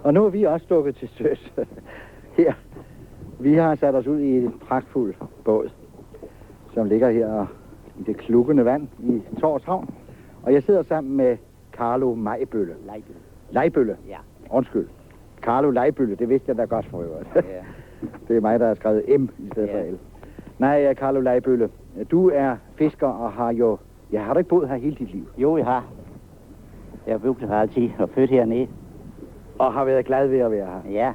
Og nu er vi også stukket til søs her. Vi har sat os ud i en pragtfuld båd, som ligger her i det klukkende vand i Torshavn. Og jeg sidder sammen med Carlo Majbølle. Lejbølle? Ja. Undskyld. Carlo Lejbølle, det vidste jeg da godt for øvrigt. Ja. Det er mig, der har skrevet M i stedet for L. Nej, Carlo Lejbølle, du er fisker og har jo... Ja, har du ikke boet her hele dit liv? Jo, jeg har. Jeg har boet her altid og født hernede. Og har været glad ved at være her? Ja.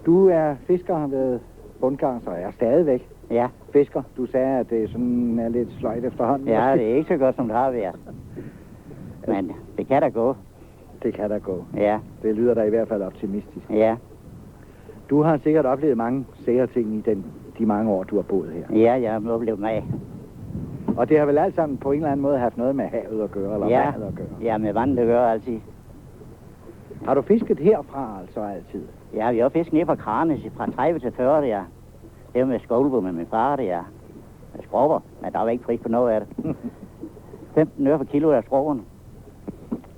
Du er fisker og har været bundgang, så er jeg stadigvæk Ja. fisker. Du sagde, at det sådan er lidt sløjt efterhånden. Ja, det er ikke så godt, som det har været. Men det kan da gå. Det kan da gå. Ja. Det lyder da i hvert fald optimistisk. Ja. Du har sikkert oplevet mange sære ting i de mange år, du har boet her. Ja, jeg har oplevet mig. Og det har vel alt sammen på en eller anden måde haft noget med havet at gøre, eller vandet at gøre? Ja, med vandet at gøre altid. Har du fisket herfra altså altid? Ja, vi har fisket ned fra Kranes fra 30 til 40 der. Det var med skovlebåd med min far der. Med skrubber, men der var ikke pris på noget af det. 15 øre for kilo af skrubberne.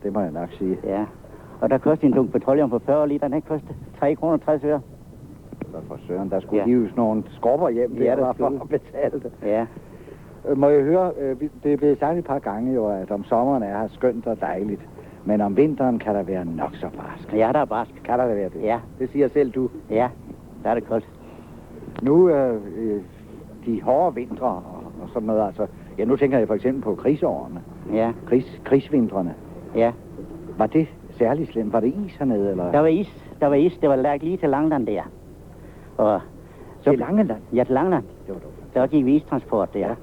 Det må jeg nok sige. Ja. Og der kostede en dunk petroleum på 40 liter, den kostede 3 kroner 60 øre. Så for søren, der skulle hives nogle skrubber hjem, Ja, der var for at betale det. Ja. Må jeg høre, det er blevet sagt et par gange jo, at om sommeren er her skønt og dejligt. Men om vinteren kan der være nok så barsk. Ja, der er barsk. Kan der være det? Ja. Det siger selv du. Ja, der er det koldt. Nu de hårde vintre og sådan noget, altså... Ja, nu tænker jeg for eksempel på krigsårene. Ja. Krigsvintrene. Ja. Var det særligt slemt? Var det is hernede, eller? Der var is. Det var lagt lige til Langeland der. Og så... Til Langeland? Ja, til Langeland. Der gik vi istransport der. Ja.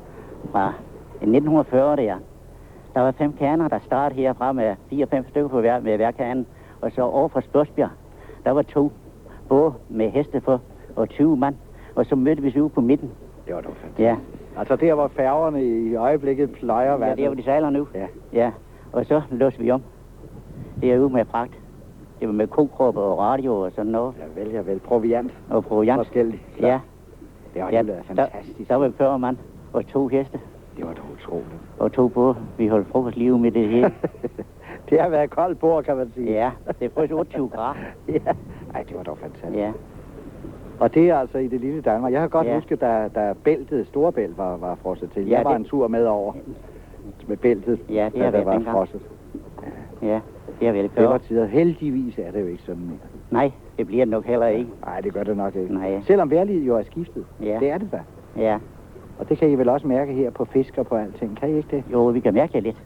Fra 1940 der. Der var 5 kaner, der startede herfra med 4-5 stykker på hver kane. Og så over fra Spørsbjerg, der var 2 både med heste for og 20 mand. Og så mødte vi ude på midten. Det var dog fantastisk. Ja. Altså der, hvor færgerne i øjeblikket plejer vandet. Ja, der hvor de sejler nu. Ja. Ja. Og så låste vi om. Det er ude med fragt. Det var med kokropper og radio og sådan noget. Ja vel. Proviant. Og proviant. Forskelligt. Ja. Det var fantastisk. Der var 40 mand og 2 heste. Det var da utroligt. Og 2 både. Vi holdt frokost lige med det hele. Det har været koldt bord, kan man sige. Ja, det frøs 28 grader. Ja. Ej, det var dog fantastisk. Ja. Og det er altså i det lille Danmark. Jeg har godt husket, da bæltet, Storebælt var frosset til. Jeg var en tur med over med bæltet, ja, det har der var dengang. frosset. Ja, det har været før. Det var tider. Heldigvis er det jo ikke sådan mere. Nej, det bliver det nok heller ikke. Nej, det gør det nok ikke. Nej. Selvom vejrliget jo er skiftet. Ja. Det er det da. Ja. Og det kan I vel også mærke her på fisk og på alting. Kan I ikke det? Jo, vi kan mærke det lidt.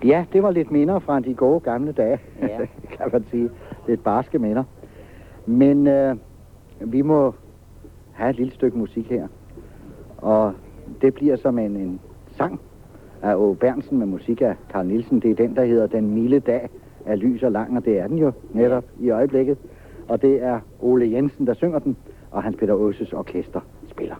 Ja, det var lidt minder fra de gode gamle dage, ja. kan man sige. Lidt barske minder. Men vi må have et lille stykke musik her. Og det bliver som en sang af Åge Berntsen med musik af Carl Nielsen. Det er den, der hedder Den milde dag er lys og lang, og det er den jo netop i øjeblikket. Og det er Ole Jensen, der synger den, og Hans Peter Åses orkester spiller.